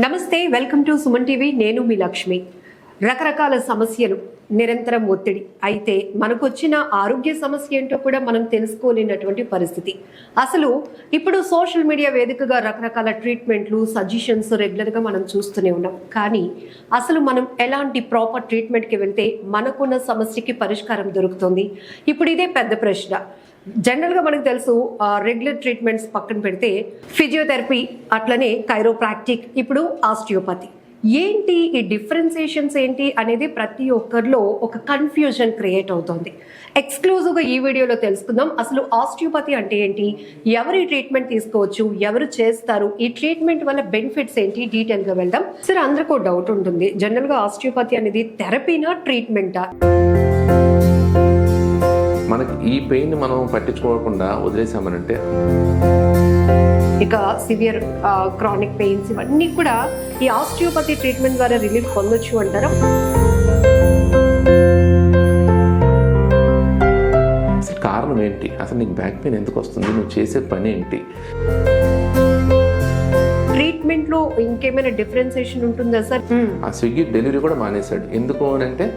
నమస్తే, welcome to Suman TV. నేను మీ లక్ష్మి. రకరకాల సమస్యలు, నిరంతరం ఒత్తిడి. అయితే మనకు వచ్చిన ఆరోగ్య సమస్య ఏంటో కూడా మనం తెలుసుకోలేనటువంటి పరిస్థితి. అసలు ఇప్పుడు సోషల్ మీడియా వేదికగా రకరకాల ట్రీట్మెంట్లు, సజెషన్స్ రెగ్యులర్గా మనం చూస్తూనే ఉన్నాం. కానీ అసలు మనం ఎలాంటి ప్రాపర్ ట్రీట్మెంట్కి వెళ్తే మనకున్న సమస్యకి పరిష్కారం దొరుకుతుంది? ఇప్పుడు ఇదే పెద్ద ప్రశ్న. జనరల్గా మనకు తెలుసు, రెగ్యులర్ ట్రీట్మెంట్స్ పక్కన పెడితే ఫిజియోథెరపీ, అట్లనే కైరోప్రాక్టిక్, ఇప్పుడు ఆస్టియోపతి. ఏంటి ఈ డిఫరెన్సియేషన్స్ ఏంటి అనేది ప్రతి ఒక్కరిలో ఒక కన్ఫ్యూజన్ క్రియేట్ అవుతుంది. ఎక్స్క్లూజివ్గా ఈ వీడియోలో తెలుసుకుందాం. అసలు ఆస్టియోపతి అంటే ఏంటి, ఎవరి ట్రీట్మెంట్ తీసుకోవచ్చు, ఎవరు చేస్తారు, ఈ ట్రీట్మెంట్ వల్ల బెనిఫిట్స్ ఏంటి, డీటెయిల్గా వెళ్దాం. సరే, అందరికీ డౌట్ ఉంటుంది, జనరల్గా ఆస్టియోపతి అనేది థెరపీనా, ట్రీట్మెంటా? మనకి ఈ పెయిన్ మనం పట్టించుకోకుండా వదిలేసామనంటే ఇక సివియర్ క్రానిక్ పెయిన్స్ ఇవన్నీ కూడా ఈ ఆస్టియోపతి ట్రీట్మెంట్ ద్వారా రిలీఫ్ పొందొచ్చు అంటారా? అసలు కారణం ఏంటి, అసలు నీకు బ్యాక్ పెయిన్ ఎందుకు వస్తుంది, నువ్వు చేసే పని ఏంటి? ట్రీట్మెంట్ లో ఇంకేమైనా డిఫరెన్సియేషన్ ఉంటుందా సార్? ఆ స్విగ్గీ డెలివరీ కూడా మానేశాడు. ఎందుకు అంటే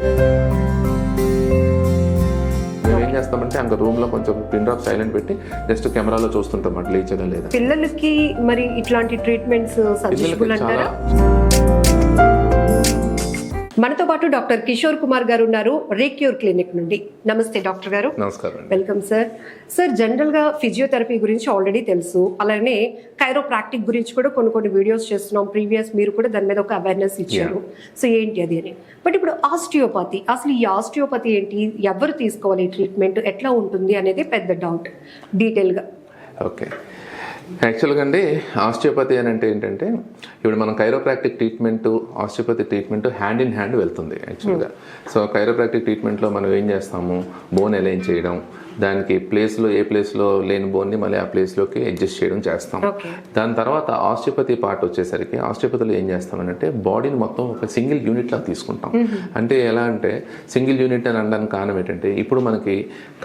మేము ఏం చేస్తామంటే అంక రూమ్ లో కొంచెం పిన్ డ్రాప్ సైలెంట్ పెట్టి జస్ట్ కెమెరాలో చూస్తుంటాం అట్లా లేచదా లేదా. పిల్లలకి మరి ఇట్లాంటి ట్రీట్మెంట్స్ సజెస్టబుల్ అంటారా? మనతో పాటు డాక్టర్ కిషోర్ కుమార్ గారు ఉన్నారు, రీక్యూర్ క్లినిక్ నుండి. నమస్తే డాక్టర్ గారు. నమస్కారం. Welcome sir. సార్, జనరల్ గా ఫిజియోథెరపీ గురించి ఆల్రెడీ తెలుసు, అలానే కైరోప్రాక్టిక్ గురించి కూడా కొన్ని వీడియోస్ చేస్తున్నాం. ప్రీవియస్ మీరు కూడా దాని మీద ఒక అవేర్నెస్ ఇచ్చారు. సో ఏంటి అది అని. బట్ ఇప్పుడు ఆస్టియోపతి, అసలు ఈ ఆస్టియోపతి ఏంటి, ఎవరు తీసుకోవాలి ట్రీట్మెంట్, ఎట్లా ఉంటుంది అనేది పెద్ద డౌట్. డీటెయిల్గా. ఓకే, యాక్చువల్గా అండి ఆస్టియోపతి అని అంటే ఏంటంటే ఇప్పుడు మనం chiropractic treatment, osteopathy treatment hand in hand వెళ్తుంది యాక్చువల్గా. సో కైరోప్రాక్టిక్ ట్రీట్మెంట్లో మనం ఏం చేస్తాము, బోన్ అలైన్ చేయడం, దానికి ప్లేస్లో ఏ ప్లేస్లో లేని బోన్ని మళ్ళీ ఆ ప్లేస్లోకి అడ్జస్ట్ చేయడం చేస్తాం. దాని తర్వాత ఆస్టియోపతి పార్ట్ వచ్చేసరికి ఆస్టియోపతిలో ఏం చేస్తామనంటే బాడీని మొత్తం ఒక సింగిల్ యూనిట్లా తీసుకుంటాం. అంటే ఎలా అంటే సింగిల్ యూనిట్ అని అనడానికి కారణం ఏంటంటే ఇప్పుడు మనకి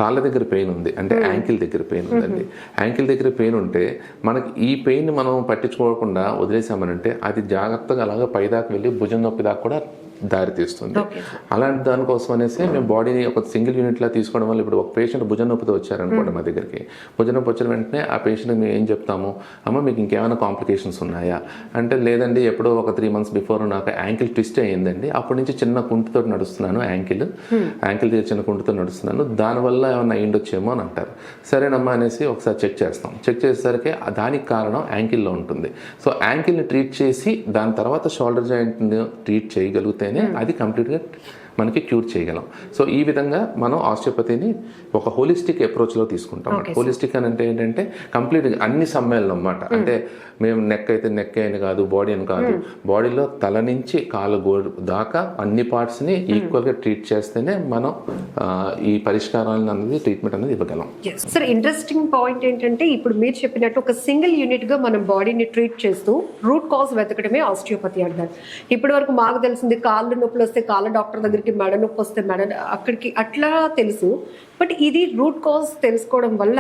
కాళ్ళ దగ్గర పెయిన్ ఉంది అంటే యాంకిల్ దగ్గర పెయిన్ ఉందండి. యాంకిల్ దగ్గర పెయిన్ ఉంటే మనకి ఈ పెయిన్ మనం పట్టించుకోకుండా వదిలేసామనంటే అది జాగ్రత్తగా అలాగా పైదాకా వెళ్ళి భుజం నొప్పి దాకా కూడా దారి తీస్తుంది. అలాంటి దానికోసం అనేసి మేము బాడీని ఒక సింగిల్ యూనిట్లా తీసుకోవడం వల్ల ఇప్పుడు ఒక పేషెంట్ భుజం నొప్పితో వచ్చారనుకోండి మా దగ్గరికి, భుజం నొప్పి వచ్చిన వెంటనే ఆ పేషెంట్కి మేము ఏం చెప్తాము, అమ్మ మీకు ఇంకేమైనా కాంప్లికేషన్స్ ఉన్నాయా అంటే, లేదండి ఎప్పుడో ఒక 3 months బిఫోర్ నాకు యాంకిల్ ట్విస్ట్ అయ్యిందండి, అప్పటి నుంచి చిన్న కుంటితో నడుస్తున్నాను, యాంకిల్ దగ్గర చిన్న కుంటితో నడుస్తున్నాను, దానివల్ల ఏమైనా అయ్యిండొచ్చేమో అని అంటారు. సరేనమ్మా అనేసి ఒకసారి చెక్ చేస్తాం. చెక్ చేసేసరికి దానికి కారణం యాంకిల్లో ఉంటుంది. సో యాంకిల్ని ట్రీట్ చేసి దాని తర్వాత షోల్డర్ జాయింట్ని ట్రీట్ చేయగలిగితే అది కంప్లీట్గా మనకి క్యూర్ చేయగలం. సో ఈ విధంగా మనం ఆస్టియోపతిని ఒక హోలిస్టిక్ అప్రోచ్లో తీసుకుంటాం. హోలిస్టిక్ అని అంటే ఏంటంటే కంప్లీట్గా అన్ని సమ్మేళనం అన్నమాట. అంటే మేము నెక్ అయితే నెక్ అని కాదు, బాడీ అని కాదు, బాడీలో తల నుంచి కాలు గోడు దాకా అన్ని పార్ట్స్ని ఈక్వల్గా ట్రీట్ చేస్తేనే మనం ఈ పరిష్కారాలను అనేది ట్రీట్మెంట్ అనేది ఇవ్వగలం. సార్, ఇంట్రెస్టింగ్ పాయింట్ ఏంటంటే ఇప్పుడు మీరు చెప్పినట్టు ఒక సింగిల్ యూనిట్గా మనం బాడీని ట్రీట్ చేస్తూ రూట్ కాజ్ వెతకడమే ఆస్టియోపతి అంటారు. ఇప్పటి వరకు మాకు తెలిసింది కాళ్ళు నొప్పులు వస్తే కాళ్ళ డాక్టర్ దగ్గరికి, మెడ నొప్పి వస్తే మెడ అక్కడికి, అట్లా తెలుసు. బట్ ఇది రూట్ కాజ్ తెలుసుకోవడం వల్ల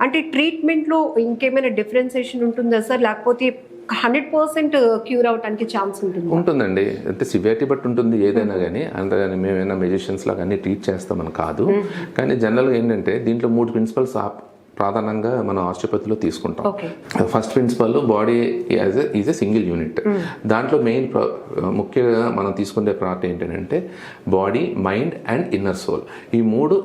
అంటే ట్రీట్మెంట్లో ఇంకేమైనా డిఫరెన్సియేషన్ ఉంటుందా సార్, లేకపోతే 100% క్యూర్ అవడానికి ఛాన్స్ ఉంటుందండి? అంటే సివియారిటీ బట్టి ఉంటుంది ఏదైనా కానీ. అంతగాని మేమైనా మెజిషియన్స్ లాగా అన్ని ట్రీట్ చేస్తామని కాదు. కానీ జనరల్గా ఏంటంటే దీంట్లో 3 ప్రిన్సిపల్స్ ప్రధానంగా మనం ఆస్టియోపతిలో తీసుకుంటాం. First principle, body is a single unit. దాంట్లో మెయిన్ ముఖ్యంగా మనం తీసుకునే పార్ట్ ఏంటంటే body, mind and inner soul. ఈ 3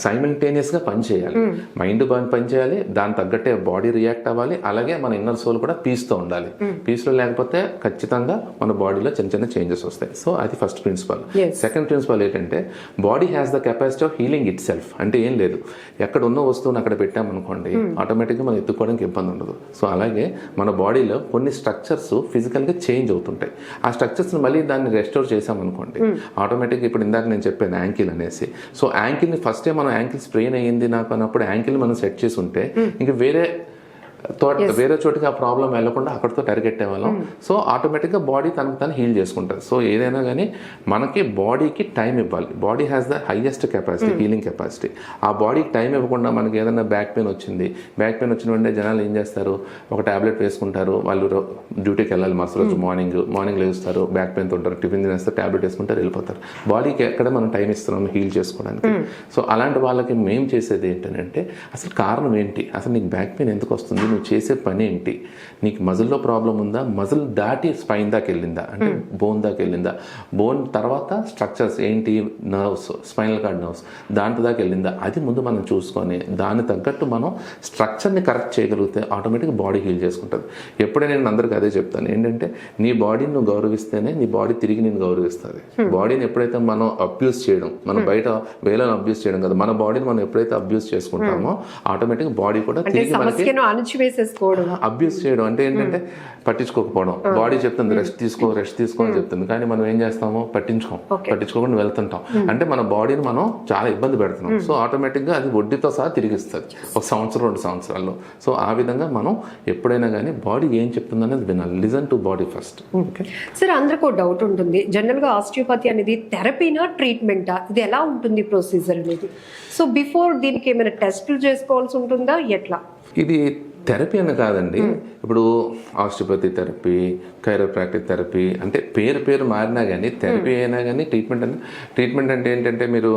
సైమల్టేనియస్గా పనిచేయాలి. మైండ్ పనిచేయాలి, దాని తగ్గట్టే బాడీ రియాక్ట్ అవ్వాలి, అలాగే మన ఇన్నర్ సోల్ కూడా పీస్తో ఉండాలి. పీస్లో లేకపోతే ఖచ్చితంగా మన బాడీలో చిన్న చిన్న చేంజెస్ వస్తాయి. సో అది ఫస్ట్ ప్రిన్సిపల్. సెకండ్ ప్రిన్సిపల్ ఏంటంటే body has the capacity of healing it self. అంటే ఏం లేదు, ఎక్కడ ఉన్న వస్తువుని అక్కడ పెట్టామనుకోండి, ఆటోమేటిక్గా మనం ఎత్తుకోవడానికి ఇబ్బంది ఉండదు. సో అలాగే మన బాడీలో కొన్ని స్ట్రక్చర్స్ ఫిజికల్గా చేంజ్ అవుతుంటాయి. ఆ స్ట్రక్చర్స్ని మళ్ళీ దాన్ని రెస్టోర్ చేసామనుకోండి, ఆటోమేటిక్గా ఇప్పుడు ఇందాక నేను చెప్పాను యాంకిల్ అనేసి. సో యాంకిల్ని ఫస్టే మనం యాంకిల్ స్ప్రెయిన్ అయ్యింది నాకు అన్నప్పుడు యాంకిల్ మనం సెట్ చేసి ఉంటే ఇంక వేరే వేరే చోటికి ఆ ప్రాబ్లం వెళ్ళకుండా అక్కడితో టరిగెట్టే వాళ్ళం. సో ఆటోమేటిక్గా బాడీ తనకు తను హీల్ చేసుకుంటుంది. సో ఏదైనా కానీ మనకి బాడీకి టైం ఇవ్వాలి. Body has the highest capacity, healing capacity. ఆ బాడీకి టైం ఇవ్వకుండా మనకి ఏదైనా బ్యాక్ పెయిన్ వచ్చింది, బ్యాక్ పెయిన్ వచ్చిన వెంటనే జనాలు ఏం చేస్తారు, ఒక టాబ్లెట్ వేసుకుంటారు, వాళ్ళు డ్యూటీకి వెళ్ళాలి మరుసటి రోజు మార్నింగ్ లేస్తారు, బ్యాక్ పెయిన్తో ఉంటారు, టిఫిన్ తినేస్తారు, టాబ్లెట్ వేసుకుంటారు, వెళ్ళిపోతారు. బాడీకి ఎక్కడ మనం టైం ఇస్తున్నాం హీల్ చేసుకోవడానికి. సో అలాంటి వాళ్ళకి మేము చేసేది ఏంటంటే అసలు కారణం ఏంటి, అసలు నీకు బ్యాక్ పెయిన్ ఎందుకు వస్తుంది, నువ్వు చేసే పని ఏంటి, నీకు మజిల్లో ప్రాబ్లం ఉందా, మజిల్ దాటి స్పైన్ దాకా వెళ్ళిందా, అంటే బోన్ దాకా వెళ్ళిందా, బోన్ తర్వాత స్ట్రక్చర్స్ ఏంటి, నర్వ్స్, స్పైనల్ కార్డ్ నర్వ్స్ దాంట్లో దాకా వెళ్ళిందా, అది ముందు మనం చూసుకొని దానికి తగ్గట్టు మనం స్ట్రక్చర్ని కరెక్ట్ చేయగలిగితే ఆటోమేటిక్గా బాడీ హీల్ చేసుకుంటుంది. ఎప్పుడే నేను అందరికీ అదే చెప్తాను, ఏంటంటే నీ బాడీని నువ్వు గౌరవిస్తేనే నీ బాడీ తిరిగి నేను గౌరవిస్తుంది. బాడీని ఎప్పుడైతే మనం అబ్యూస్ చేయడం, మనం బయట వేలను అబ్యూస్ చేయడం కదా, మన బాడీని మనం ఎప్పుడైతే అబ్యూస్ చేసుకుంటామో ఆటోమేటిక్గా బాడీ కూడా తిరిగి మనకి అబ్యూస్ చేయడం అంటే ఏంటంటే పట్టించుకోకపోవడం. బాడీ చెప్తుంది రెస్ట్ తీసుకో అని చెప్తుంది, కానీ మనం ఏం చేస్తామో పట్టించుకోకుండా వెళ్తుంటాం. అంటే మన బాడీని మనం చాలా ఇబ్బంది పెడుతున్నాం. సో ఆటోమేటిక్గా అది వడ్డీతో సహా తిరిగి ఇస్తుంది ఒక సంవత్సరం 2 సంవత్సరాల్లో. సో ఆ విధంగా మనం ఎప్పుడైనా కానీ బాడీ ఏం చెప్తుంది అనేది వినాలి. Listen to body first. Sir, అందరికీ ఒక డౌట్ ఉంటుంది, జనరల్గా ఆస్టియోపతి అనేది థెరపీనా ట్రీట్మెంటా, ఇది ఎలా ఉంటుంది ప్రొసీజర్ అనేది? సో బిఫోర్ దీనికి ఏమైనా టెస్టులు చేసుకోవాల్సి ఉంటుందా, ఎట్లా? ఇది థెరపీ అని కాదండి. ఇప్పుడు ఆస్టియోపతి థెరపీ, కైరోప్రాక్టిక్ థెరపీ అంటే పేరు మారినా కానీ థెరపీ అయినా కానీ ట్రీట్మెంట్ అంటే ఏంటంటే మీరు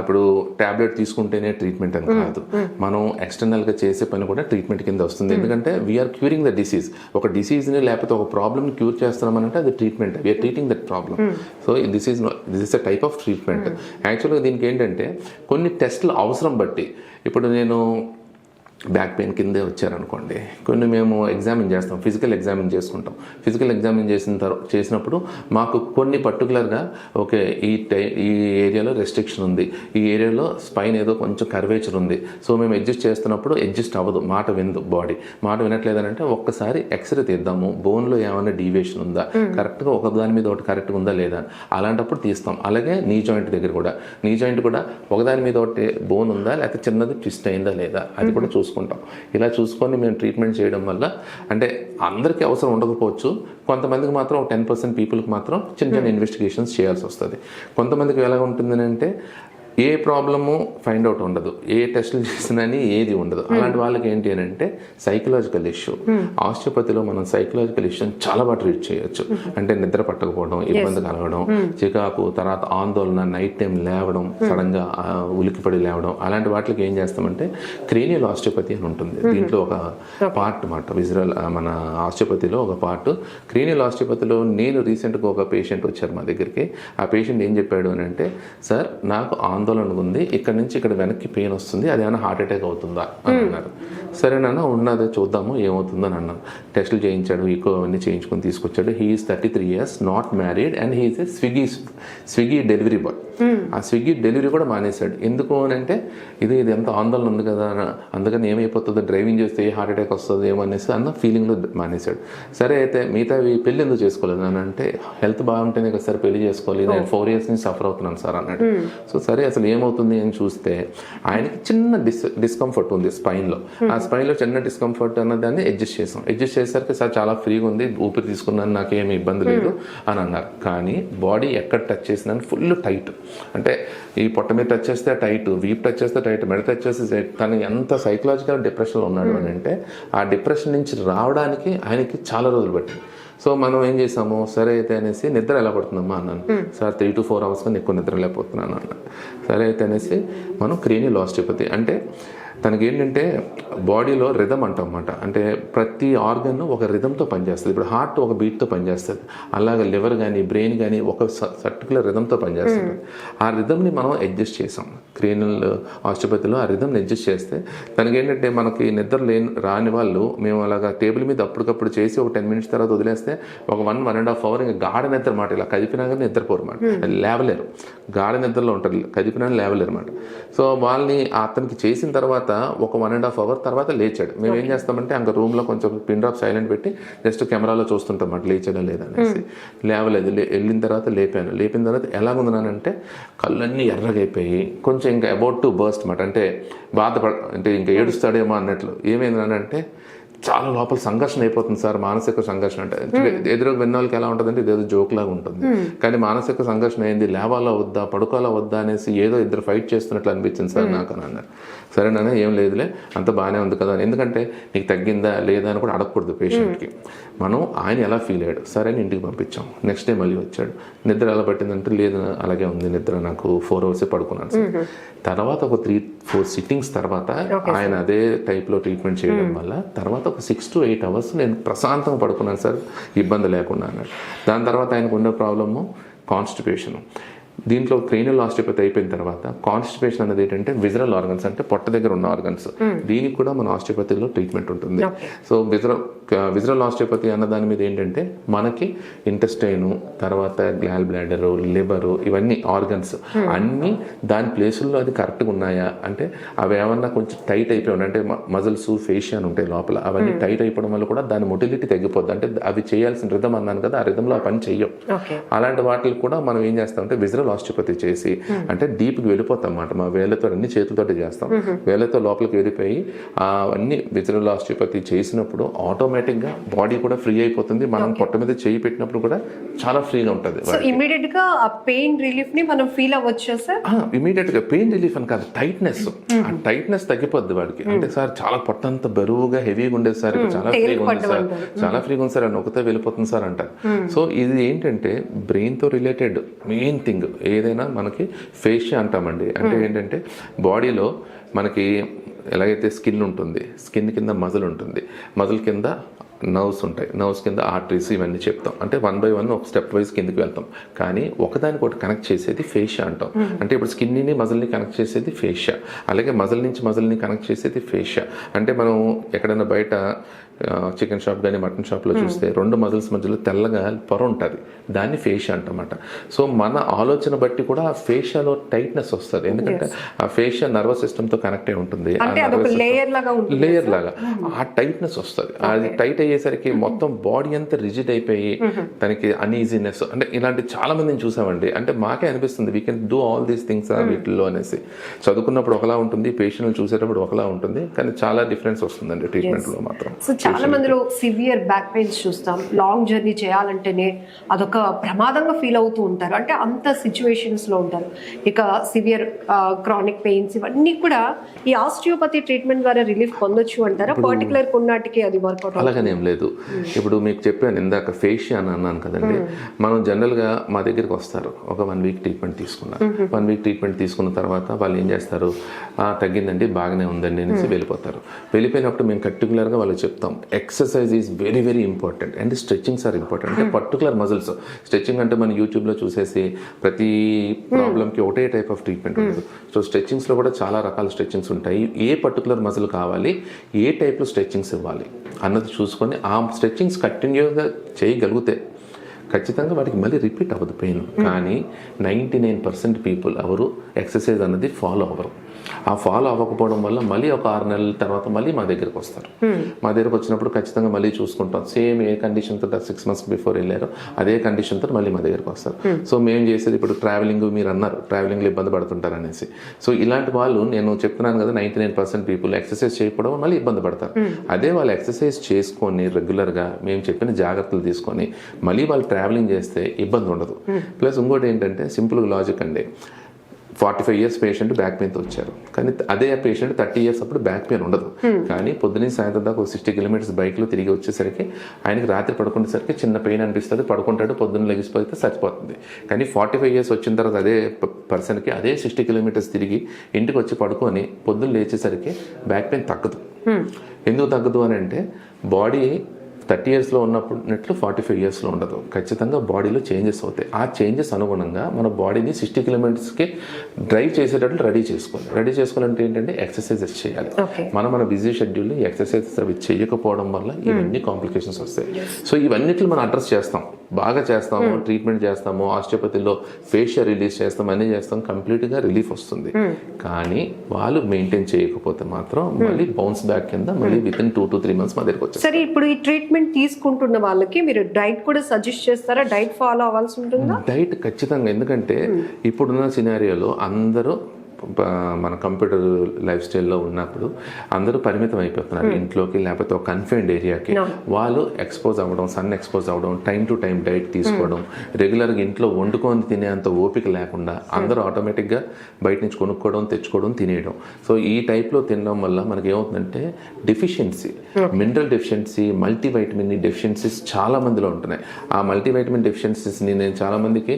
ఇప్పుడు ట్యాబ్లెట్ తీసుకుంటేనే ట్రీట్మెంట్ అని కాదు, మనం ఎక్స్టర్నల్గా చేసే పని కూడా ట్రీట్మెంట్ కింద వస్తుంది. ఎందుకంటే వీఆర్ క్యూరింగ్ ద డిసీజ్. ఒక డిసీజ్ని లేకపోతే ఒక ప్రాబ్లమ్ని క్యూర్ చేస్తున్నామనంటే అది treatment, we are treating that problem. So this is a type of treatment. యాక్చువల్గా దీనికి ఏంటంటే కొన్ని టెస్టులు అవసరం బట్టి, ఇప్పుడు నేను బ్యాక్ పెయిన్ కిందే వచ్చారనుకోండి, కొన్ని మేము ఎగ్జామిన్ చేస్తాం, ఫిజికల్ ఎగ్జామిన్ చేసుకుంటాం. ఫిజికల్ ఎగ్జామిన్ చేసినప్పుడు మాకు కొన్ని పర్టికులర్గా ఓకే ఈ ఏరియాలో రెస్ట్రిక్షన్ ఉంది, ఈ ఏరియాలో స్పైన్ ఏదో కొంచెం కర్వేచర్ ఉంది, సో మేము అడ్జస్ట్ చేస్తున్నప్పుడు అడ్జస్ట్ అవ్వదు, మాట వినదు, బాడీ మాట వినట్లేదనంటే ఒక్కసారి ఎక్స్రే తీద్దాము, బోన్లో ఏమైనా డీవియేషన్ ఉందా, కరెక్ట్గా ఒక దాని మీద ఒకటి కరెక్ట్గా ఉందా లేదా, అలాంటప్పుడు తీస్తాం. అలాగే నీ జాయింట్ దగ్గర కూడా, నీ జాయింట్ కూడా ఒకదాని మీద ఒకటి బోన్ ఉందా లేకపోతే చిన్నది ట్విస్ట్ అయిందా లేదా, అది కూడా చూసుకుంటాం. ఇలా చూసుకొని మేము ట్రీట్మెంట్ చేయడం వల్ల అంటే అందరికీ అవసరం ఉండకపోవచ్చు, కొంతమందికి మాత్రం 10% పీపుల్కి మాత్రం చిన్న ఇన్వెస్టిగేషన్స్ చేయాల్సి వస్తుంది. కొంతమందికి ఎలా ఉంటుంది అంటే ఏ ప్రాబ్లము ఫైండ్ అవుట్ ఉండదు, ఏ టెస్టులు చేసినా ఏది ఉండదు. అలాంటి వాళ్ళకి ఏంటి అని అంటే సైకలాజికల్ ఇష్యూ. ఆస్టియోపతిలో మనం సైకలాజికల్ ఇష్యూని చాలా బాగా ట్రీట్ చేయొచ్చు. అంటే నిద్ర పట్టకపోవడం, ఇబ్బంది కలగడం, చికాకు, తర్వాత ఆందోళన, నైట్ టైం లేవడం, సడన్గా ఉలికిపడి లేవడం, అలాంటి వాటికి ఏం చేస్తామంటే క్రేనియల్ ఆస్టియోపతి అని ఉంటుంది. దీంట్లో ఒక పార్ట్ అన్నమాట, విజరల్ మన ఆస్టియోపతిలో ఒక పార్ట్. క్రేనియల్ ఆస్టియోపతిలో నేను రీసెంట్గా ఒక పేషెంట్ వచ్చారు మా దగ్గరికి. ఆ పేషెంట్ ఏం చెప్పాడు అని అంటే, సార్ నాకు ఆందోళన ఉంది, ఇక్కడ నుంచి ఇక్కడ వెనక్కి పెయిన్ వస్తుంది, అది ఏమైనా హార్ట్ అటాక్ అవుతుందా అని అన్నారు. సరేనన్నా ఉన్నదే చూద్దాము ఏమవుతుందో అని అన్నాను. టెస్టులు చేయించాడు, ఈకో అవన్నీ చేయించుకొని తీసుకొచ్చాడు. He is 33 years, not married, and he is a Swiggy delivery boy. ఆ స్విగ్గీ డెలివరీ కూడా మానేశాడు. ఎందుకు అని అంటే ఇది ఎంత ఆందోళన ఉంది కదా, అందుకని ఏమైపోతుందో, డ్రైవింగ్ చేస్తే ఏ హార్ట్ అటాక్ వస్తుంది ఏమనేసి అన్న ఫీలింగ్లో మానేశాడు. సరే అయితే మిగతా పెళ్ళి ఎందుకు చేసుకోలేదు అని అంటే, హెల్త్ బాగుంటేనే కదా సార్ పెళ్లి చేసుకోవాలి, నేను 4 years నుంచి సఫర్ అవుతున్నాను సార్ అన్నాడు. సో సరే అసలు ఏమవుతుంది అని చూస్తే ఆయనకి చిన్న డిస్కంఫర్ట్ ఉంది స్పైన్లో. ఆ స్పైన్లో చిన్న డిస్కంఫర్ట్ అన్నదాన్ని అడ్జస్ట్ చేసేసరికి సార్ చాలా ఫ్రీగా ఉంది, ఊపిరి తీసుకున్నాను, నాకేమి ఇబ్బంది లేదు అని అన్నారు. కానీ బాడీ ఎక్కడ టచ్ చేసినా ఫుల్ టైట్, అంటే ఈ పొట్ట మీద టచ్ చేస్తే టైట్, వీప్ టచ్ చేస్తే టైట్, మెడ టచ్ చేస్తే తను ఎంత సైకలాజికల్ డిప్రెషన్లో ఉన్నాడు అని అంటే ఆ డిప్రెషన్ నుంచి రావడానికి ఆయనకి చాలా రోజులు పట్టింది. సో మనం ఏం చేసాము, సరే అయితే అనేసి నిద్ర ఎలా పడుతుందమ్మా అన్నాను. సార్ 3 to 4 hours ఎక్కువ నిద్ర లేకపోతున్నాను అన్నాను. సరే అయితే అనేసి మనం క్రేనియల్ ఆస్టియోపతి అంటే తనకి ఏంటంటే బాడీలో రిథమ్ అంటామన్నమాట. అంటే ప్రతి ఆర్గన్ ఒక రిథమ్తో పనిచేస్తుంది. ఇప్పుడు హార్ట్ ఒక బీట్తో పనిచేస్తుంది, అలాగే లివర్ కానీ బ్రెయిన్ కానీ ఒక పర్టికులర్ రిథమ్తో పనిచేస్తుంది. ఆ రిథమ్ని మనం అడ్జస్ట్ చేసాం క్రేనియల్ ఆస్టియోపతిలో. ఆ రిథమ్ని అడ్జస్ట్ చేస్తే తనకి ఏంటంటే మనకి నిద్ర రాని వాళ్ళు మేము అలాగా టేబుల్ మీద అప్పటికప్పుడు చేసి ఒక 10 minutes తర్వాత వదిలేస్తే ఒక 1.5 hour ఇంకా గాఢ నిద్ర మాట, ఇలా కదిపినా కానీ నిద్రపోరు అన్నమాట, లేవలేరు, గాఢ నిద్రలో ఉంటారు, కదిపినా లేవలేరు అన్నమాట. సో వాళ్ళని అతనికి చేసిన తర్వాత ఒక 1.5 hour తర్వాత లేచాడు. మేము ఏం చేస్తామంటే అంక రూమ్లో కొంచెం పిన్ డ్రాప్ సైలెంట్ పెట్టి జస్ట్ కెమెరాలో చూస్తుంటాం అన్నమాట, లేచాడా లేదా అనేసి. లేవలేదు. వెళ్ళిన తర్వాత లేపిన తర్వాత ఎలాగుందనంటే కళ్ళన్నీ ఎర్రగైపోయి కొంచెం ఇంకా అబౌట్ టు బర్స్ట్ అన్నమాట, అంటే అంటే ఇంకా ఏడుస్తాడేమో అన్నట్లు. ఏమైందనంటే చాలా లోపల సంఘర్షణ అయిపోతుంది సార్, మానసిక సంఘర్షణ అంటే ఎదురు విన్న వాళ్ళకి ఎలా ఉంటుందంటే ఇదేదో జోక్ లాగా ఉంటుంది, కానీ మానసిక సంఘర్షణ ఏంది, లేవాలా వద్దా పడుకోవాలా వద్దా అనేసి ఏదో ఇద్దరు ఫైట్ చేస్తున్నట్లు అనిపించింది సార్ నాకు అని అన్నారు. సరేనా, ఏం లేదులే అంత బాగానే ఉంది కదా, ఎందుకంటే నీకు తగ్గిందా లేదా అని కూడా అడగకూడదు పేషెంట్కి. మనం ఆయన ఎలా ఫీల్ అయ్యాడు సరే అని ఇంటికి పంపించాం. నెక్స్ట్ డే మళ్ళీ వచ్చాడు, నిద్ర ఎలా పట్టిందంటే లేదు అలాగే ఉంది నిద్ర, నాకు 4 hours పడుకున్నాను సార్. తర్వాత ఒక 3-4 సిట్టింగ్స్ తర్వాత ఆయన అదే టైప్లో ట్రీట్మెంట్ చేయడం వల్ల తర్వాత ఒక 6 to 8 hours నేను ప్రశాంతంగా పడుకున్నాను సార్, ఇబ్బంది లేకుండా అన్నాడు. దాని తర్వాత ఆయనకు ఉన్న ప్రాబ్లము కాన్స్టిపేషన్. దీంట్లో క్రేనియల్ ఆస్టియోపతి అయిపోయిన తర్వాత కాన్స్టిపేషన్ అనేది ఏంటంటే విజరల్ ఆర్గన్స్ అంటే పొట్ట దగ్గర ఉన్న ఆర్గన్స్, దీనికి కూడా మన ఆస్టియోపతిలో ట్రీట్మెంట్ ఉంటుంది. సో విజరల్ ఆస్టియోపతి అన్న దాని మీద ఏంటంటే మనకి ఇంటెస్టైన్, తర్వాత గ్లాల్ బ్లాడర్, లివర్, ఇవన్నీ ఆర్గన్స్ అన్నీ దాని ప్లేసుల్లో అది కరెక్ట్గా ఉన్నాయా అంటే అవి ఏమన్నా కొంచెం టైట్ అయిపోయి ఉన్నాయి అంటే మజిల్స్ ఫేషియా అని ఉంటాయి లోపల, అవన్నీ టైట్ అయిపోవడం వల్ల కూడా దాని మొటిలిటీ తగ్గిపోద్ది. అంటే అవి చేయాల్సిన రిధం అన్నాను కదా, ఆ రిధంలో ఆ పని చెయ్యం. అలాంటి వాటికి కూడా మనం ఏం చేస్తామంటే విజరల్ ఆస్టియోపతి చేసి అంటే డీప్కి వెళ్ళిపోతాం అన్నమాట. మా వేళ్ళతో అన్ని చేతులతోటి చేస్తాం, వేళ్ళతో లోపలికి వెళ్ళిపోయి అవన్నీ విజరల్ ఆస్టియోపతి చేసినప్పుడు ఆటోమేటిక్గా బాడీ కూడా ఫ్రీ అయిపోతుంది. మనం పొట్ట మీద చేయి పెట్టినప్పుడు కూడా చాలా ఫ్రీగా ఉంటుంది. సో ఇమీడియట్ గా ఆ పెయిన్ రిలీఫ్ ని మనం ఫీల్ అవ్వచ్చు సార్. ఇమీడియట్ గా పెయిన్ రిలీఫ్ అని కాదు, టైట్నెస్, ఆ టైట్నెస్ తగ్గిపోద్ది వాడికి. అంటే సార్ చాలా పొట్ట అంత బరువుగా హెవీగా ఉండేది సార్, చాలా ఫ్రీగా ఉంది సార్, చాలా ఫ్రీగా ఉంది సార్ అని ఒకతే వెళ్ళిపోతుంది సార్ అంటారు. సో ఇది ఏంటంటే బ్రెయిన్ తో రిలేటెడ్ మెయిన్ థింగ్. ఏదైనా మనకి ఫేషియా అంటామండి, అంటే ఏంటంటే బాడీలో మనకి ఎలాగైతే స్కిన్ ఉంటుంది, స్కిన్ కింద మజిల్ ఉంటుంది, మజిల్ కింద నర్వ్స్ ఉంటాయి, నర్వ్స్ కింద ఆర్టరీస్, ఇవన్నీ చెప్తాం. అంటే 1 by 1 ఒక స్టెప్ వైజ్ కిందకి వెళ్తాం. కానీ ఒకదానికి ఒకటి కనెక్ట్ చేసేది ఫేషియా అంటాం. అంటే ఇప్పుడు స్కిన్ని మజిల్ని కనెక్ట్ చేసేది ఫేషియా, అలాగే మజిల్ నుంచి మజిల్ని కనెక్ట్ చేసేది ఫేషియా. అంటే మనం ఎక్కడైనా బయట చికెన్ షాప్ కానీ మటన్ షాప్లో చూస్తే 2 మజిల్స్ మధ్యలో తెల్లగా పొర ఉంటుంది, దాన్ని ఫేషియా అంటమాట. సో మన ఆలోచన బట్టి కూడా ఆ ఫేషియాలో టైట్నెస్ వస్తుంది, ఎందుకంటే ఆ ఫేషియా నర్వస్ సిస్టమ్తో కనెక్ట్ అయి ఉంటుంది, లేయర్ లాగా ఆ టైట్నెస్ వస్తుంది. అది టైట్ అయ్యేసరికి మొత్తం బాడీ అంతా రిజిడ్ అయిపోయి తనకి అన్ఈజీనెస్, అంటే ఇలాంటి చాలా మందిని చూసామండి. అంటే మాకే అనిపిస్తుంది we can do all these things వీటిల్లో అనేసి. చదువుకున్నప్పుడు ఒకలా ఉంటుంది, పేషెంట్లు చూసేటప్పుడు ఒకలా ఉంటుంది, కానీ చాలా డిఫరెన్స్ వస్తుందండి ట్రీట్మెంట్లో మాత్రం. చాలా మందిలో సివియర్ బ్యాక్ పెయిన్స్ చూస్తాం, లాంగ్ జర్నీ చేయాలంటేనే అదొక ప్రమాదంగా ఫీల్ అవుతూ ఉంటారు, అంటే అంత సిచ్యువేషన్స్ లో ఉంటారు. ఇక సివియర్ క్రానిక్ పెయిన్స్ ఇవన్నీ కూడా ఈ ఆస్టియోపతి ట్రీట్మెంట్ ద్వారా రిలీఫ్ పొందొచ్చు అంటారా? పర్టికులర్ కొన్నాటికి అది వర్కౌట్ అలాగనేం లేదు. ఇప్పుడు మీకు చెప్పాను ఇందాక ఫేషియా అని అన్నాను కదండి, మనం జనరల్గా మా దగ్గరికి వస్తారు, ఒక 1 week ట్రీట్మెంట్ తీసుకున్నారు. 1 week ట్రీట్మెంట్ తీసుకున్న తర్వాత వాళ్ళు ఏం చేస్తారు, తగ్గిందండి బాగానే ఉందండి అనేసి వెళ్ళిపోతారు. వెళ్ళిపోయినప్పుడు మేము పర్టికులర్గా వాళ్ళకి చెప్తాం exercise is very very important and stretchings are important. అంటే పర్టికులర్ మజిల్స్ స్ట్రెచ్చింగ్ అంటే మనం యూట్యూబ్లో చూసేసి ప్రతి ప్రాబ్లమ్కి ఒకటే టైప్ ఆఫ్ ట్రీట్మెంట్ ఉండదు. సో స్ట్రెచ్చింగ్స్లో కూడా చాలా రకాల స్ట్రెచ్చింగ్స్ ఉంటాయి. ఏ పర్టికులర్ మజిల్ కావాలి, ఏ టైప్లో స్ట్రెచ్చింగ్స్ ఇవ్వాలి అన్నది చూసుకొని ఆ స్ట్రెచ్చింగ్స్ కంటిన్యూగా చేయగలిగితే ఖచ్చితంగా వాటికి మళ్ళీ రిపీట్ అవ్వదు పెయిన్. కానీ 99% పీపుల్ ఎవరు ఎక్సర్సైజ్ అన్నది ఫాలో అవ్వరు. ఆ ఫాలో అవ్వకపోవడం వల్ల మళ్ళీ ఒక 6 నెలల తర్వాత మళ్ళీ మా దగ్గరికి వస్తారు. మా దగ్గరకు వచ్చినప్పుడు ఖచ్చితంగా మళ్ళీ చూసుకుంటాం, సేమ్ ఏ కండిషన్తో 6 months బిఫోర్ వెళ్ళారో అదే కండిషన్తో మళ్ళీ మా దగ్గరికి వస్తారు. సో మేము చేసేది ఇప్పుడు ట్రావెలింగ్, మీరు అన్నారు ట్రావెలింగ్లో ఇబ్బంది పడుతుంటారు అనేసి. సో ఇలాంటి వాళ్ళు నేను చెప్తున్నాను కదా 99% పీపుల్ ఎక్సర్సైజ్ చేయకపోవడం మళ్ళీ ఇబ్బంది పడతారు. అదే వాళ్ళు ఎక్సర్సైజ్ చేసుకొని రెగ్యులర్గా మేము చెప్పిన జాగ్రత్తలు తీసుకొని మళ్ళీ వాళ్ళు ట్రావెలింగ్ చేస్తే ఇబ్బంది ఉండదు. ప్లస్ ఇంకోటి ఏంటంటే సింపుల్ లాజిక్ అండి, 45 years పేషెంట్ బ్యాక్ పెయిన్తో వచ్చారు, కానీ అదే పేషెంట్ 30 years అప్పుడు బ్యాక్ పెయిన్ ఉండదు. కానీ పొద్దున్నే సాయంత్రం దాకా 60 kilometers బైక్లో తిరిగి వచ్చేసరికి ఆయనకి రాత్రి పడుకునేసరికి చిన్న పెయిన్ అనిపిస్తుంది, పడుకుంటాడు, పొద్దున్న లెగిసిపోతే సరిపోతుంది. కానీ 45 years వచ్చిన తర్వాత అదే పర్సన్కి అదే 60 kilometers తిరిగి ఇంటికి వచ్చి పడుకొని పొద్దున్న లేచేసరికి బ్యాక్ పెయిన్ తగ్గదు. ఎందుకు తగ్గదు అని అంటే బాడీ 30 yearsలో ఉన్నప్పుడు 45 yearsలో ఉండదు. ఖచ్చితంగా బాడీలో చేంజెస్ అవుతాయి. ఆ చేంజెస్ అనుగుణంగా మన బాడీని 60 kilometersకి డ్రైవ్ చేసేటట్లు రెడీ చేసుకోవాలంటే ఏంటంటే ఎక్సర్సైజెస్ చేయాలి. మన బిజీ షెడ్యూల్లో ఎక్సర్సైజెస్ అవి చేయకపోవడం వల్ల ఇవన్నీ కాంప్లికేషన్స్ వస్తాయి. సో ఇవన్నిటిని మనం అడ్రస్ చేస్తాం, బాగా చేస్తాము, ట్రీట్మెంట్ చేస్తాము, ఆస్టియోపతిలో ఫేషియా రిలీజ్ చేస్తాం, అన్నీ చేస్తాం, కంప్లీట్గా రిలీఫ్ వస్తుంది. కానీ వాళ్ళు మెయింటైన్ చేయకపోతే మాత్రం మళ్ళీ బౌన్స్ బ్యాక్ కింద మళ్ళీ వితిన్ 2 to 3 months మా దగ్గరికి వచ్చేస్తారు. సరే, ఇప్పుడు ఈ ట్రీట్మెంట్ తీసుకుంటున్న వాళ్ళకి మీరు డైట్ కూడా సజెస్ట్ చేస్తారా? డైట్ ఫాలో అవ్వాల్సి ఉంటుందా? డైట్ ఖచ్చితంగా, ఎందుకంటే ఇప్పుడున్న సినారియోలో అందరూ మన కంప్యూటర్ లైఫ్ స్టైల్లో ఉన్నప్పుడు అందరూ పరిమితం అయిపోతున్నారు ఇంట్లోకి, లేకపోతే ఒక కన్ఫైన్డ్ ఏరియాకి. వాళ్ళు ఎక్స్పోజ్ అవ్వడం, సన్ ఎక్స్పోజ్ అవ్వడం, టైం టు టైం డైట్ తీసుకోవడం, రెగ్యులర్గా ఇంట్లో వండుకొని తినేంత ఓపిక లేకుండా అందరూ ఆటోమేటిక్గా బయట నుంచి కొనుక్కోవడం, తెచ్చుకోవడం, తినేయడం. సో ఈ టైప్లో తినడం వల్ల మనకి ఏమవుతుందంటే deficiency, mineral deficiency, multivitamin deficiencies చాలా మందిలో ఉంటున్నాయి. ఆ మల్టీవైటమిన్ డెఫిషియన్సీస్ని నేను చాలా మందికి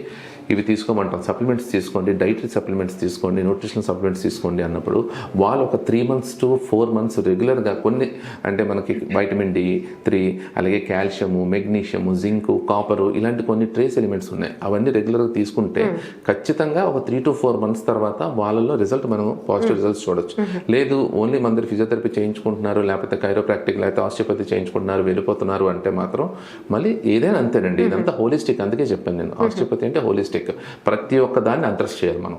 ఇవి తీసుకోమంటాం, సప్లిమెంట్స్ తీసుకోండి, డైటరీ సప్లిమెంట్స్ తీసుకోండి, న్యూట్రిషనల్ సప్లిమెంట్స్ తీసుకోండి అన్నప్పుడు వాళ్ళు ఒక 3 months to 4 months రెగ్యులర్గా కొన్ని అంటే మనకి వైటమిన్ D3, అలాగే కాల్షియము, మెగ్నీషియము, జింకు, కాపరు ఇలాంటి కొన్ని ట్రేస్ ఎలిమెంట్స్ ఉన్నాయి. అవన్నీ రెగ్యులర్గా తీసుకుంటే ఖచ్చితంగా ఒక 3 to 4 months తర్వాత వాళ్ళలో రిజల్ట్ మనం పాజిటివ్ రిజల్ట్స్ చూడొచ్చు. లేదు ఓన్లీ మందరు ఫిజియోథెరపీ చేయించుకుంటున్నారు, లేకపోతే కైరోప్రాక్టిక్, లేకపోతే ఆస్టియోపతి చేయించుకుంటున్నారు, వెళ్ళిపోతున్నారు అంటే మాత్రం మళ్ళీ ఏదైనా అంతేనండి. ఇదంతా హోలిస్టిక్. అందుకే చెప్పాను నేను, ఆస్టియోపతి అంటే హోలిస్టిక్. ప్రతి ఒక్క దాన్ని అడ్రస్ చేయాలి మనం.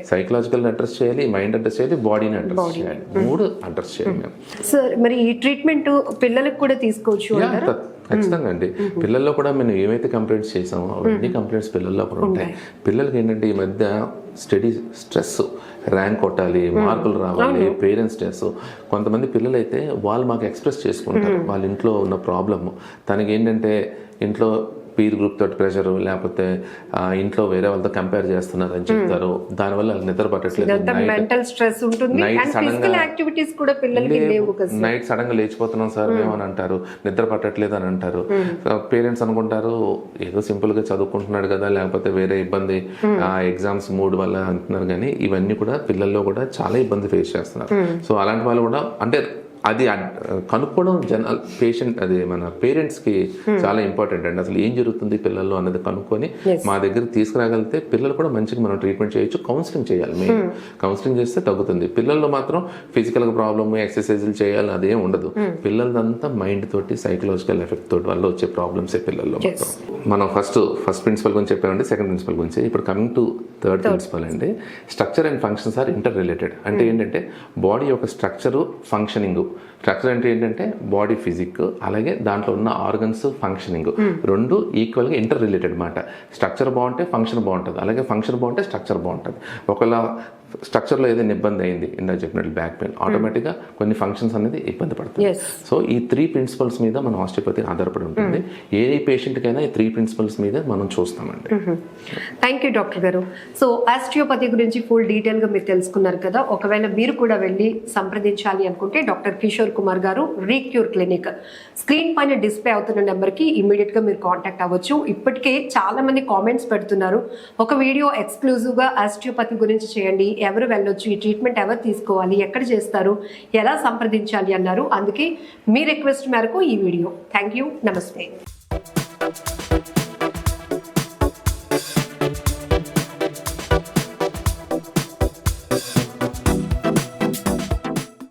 సైకలాజికల్ అడ్రస్ చేయాలి, మైండ్ అడ్రస్ చేయాలి, బాడీని అడ్రస్ చేయాలి, 3 అడ్రస్ చేయాలి మేము. సార్ మరి ఈ ట్రీట్మెంట్ పిల్లలకు కూడా తీసుకోవచ్చు అంటారా? ఖచ్చితంగా అండి. పిల్లల్లో కూడా మేము ఏమైతే కంప్లైంట్స్ చేసామో అవన్నీ కంప్లైంట్స్ పిల్లల్లో కూడా ఉంటాయి. పిల్లలకి ఏంటంటే ఈ మధ్య స్టడీ స్ట్రెస్, ర్యాంక్ కొట్టాలి, మార్కులు రావాలి, పేరెంట్స్ స్ట్రెస్. కొంతమంది పిల్లలు అయితే వాళ్ళు మాకు ఎక్స్ప్రెస్ చేసుకుంటారు వాళ్ళ ఇంట్లో ఉన్న ప్రాబ్లమ్. తనకి ఏంటంటే ఇంట్లో పీర్ గ్రూప్ తోటి ప్రెషర్, లేకపోతే ఇంట్లో వేరే వాళ్ళతో కంపేర్ చేస్తున్నారు అని చెప్తారు. దానివల్ల వాళ్ళకి నిద్ర పట్టట్లేదు, నైట్ సడన్ గా లేచిపోతున్నాం సార్ మేము అని అంటారు, నిద్ర పట్టట్లేదు అని అంటారు. పేరెంట్స్ అనుకుంటారు ఏదో సింపుల్ గా చదువుకుంటున్నాడు కదా, లేకపోతే వేరే ఇబ్బంది, ఎగ్జామ్స్ మూడ్ వల్ల అంటున్నారు. కానీ ఇవన్నీ కూడా పిల్లల్లో కూడా చాలా ఇబ్బంది ఫేస్ చేస్తున్నారు. సో అలాంటి వాళ్ళు కూడా అంటే అది కనుక్కోవడం పేషెంట్ అది మన పేరెంట్స్కి చాలా ఇంపార్టెంట్ అండి. అసలు ఏం జరుగుతుంది పిల్లల్లో అన్నది కనుక్కొని మా దగ్గర తీసుకురాగలిగితే పిల్లలు కూడా మంచిగా మనం ట్రీట్మెంట్ చేయొచ్చు. కౌన్సిలింగ్ చేయాలి, మెయిన్ కౌన్సిలింగ్ చేస్తే తగ్గుతుంది. పిల్లల్లో మాత్రం ఫిజికల్గా ప్రాబ్లమ్, ఎక్సర్సైజులు చేయాలి అదేం ఉండదు. పిల్లలదంతా మైండ్ తోటి, సైకలాజికల్ ఎఫెక్ట్ తోటి వల్ల వచ్చే ప్రాబ్లమ్సే పిల్లల్లో. మనం ఫస్ట్ ప్రిన్సిపల్ గురించి చెప్పామండి, సెకండ్ ప్రిన్సిపల్ గురించి. ఇప్పుడు కమింగ్ టు థర్డ్ ప్రిన్సిపల్ అండి. Structure and functions are inter related. అంటే ఏంటంటే బాడీ యొక్క స్ట్రక్చరు, ఫంక్షనింగ్. స్ట్రక్చర్ అంటే ఏంటంటే బాడీ ఫిజిక్, అలాగే దాంట్లో ఉన్న ఆర్గన్స్ ఫంక్షనింగ్ రెండు ఈక్వల్గా ఇంటర్ రిలేటెడ్ మాట. స్ట్రక్చర్ బాగుంటే ఫంక్షన్ బాగుంటుంది, అలాగే ఫంక్షన్ బాగుంటే స్ట్రక్చర్ బాగుంటుంది. ఒకవేళ స్ట్రక్చర్లో ఏదైనా ఇబ్బంది అయింది, ఇందాక చెప్పినట్టు బ్యాక్ పెయిన్, ఆటోమేటిక్గా కొన్ని ఫంక్షన్స్ అనేది ఇబ్బంది పడుతుంది. సో ఈ 3 ప్రిన్సిపల్స్ మీద మన ఆస్టియోపతి ఆధారపడి ఉంటుంది. ఏ పేషెంట్కైనా ఈ 3 ప్రిన్సిపల్స్ మీద మనం చూస్తామండి. థ్యాంక్ యూ డాక్టర్ గారు. సో ఆస్టియోపతి గురించి ఫుల్ డీటెయిల్గా మీరు తెలుసుకున్నారు కదా. ఒకవేళ మీరు కూడా వెళ్ళి సంప్రదించాలి అనుకుంటే డాక్టర్ కిషోర్ కుమార్ గారు, రీక్యూర్ క్లినిక్, స్క్రీన్ పైన డిస్ప్లే అవుతున్న నెంబర్కి ఇమీడియట్గా మీరు కాంటాక్ట్ అవ్వచ్చు. ఇప్పటికే చాలా మంది కామెంట్స్ పెడుతున్నారు, ఒక వీడియో ఎక్స్క్లూజివ్గా ఆస్టియోపతి గురించి చేయండి, ఎవరు వెళ్ళొచ్చు, ఈ ట్రీట్మెంట్ ఎవరు తీసుకోవాలి, ఎక్కడ చేస్తారు, ఎలా సంప్రదించాలి అన్నారు. అందుకే మీ రిక్వెస్ట్ మేరకు ఈ వీడియో. థ్యాంక్ యూ, నమస్తే.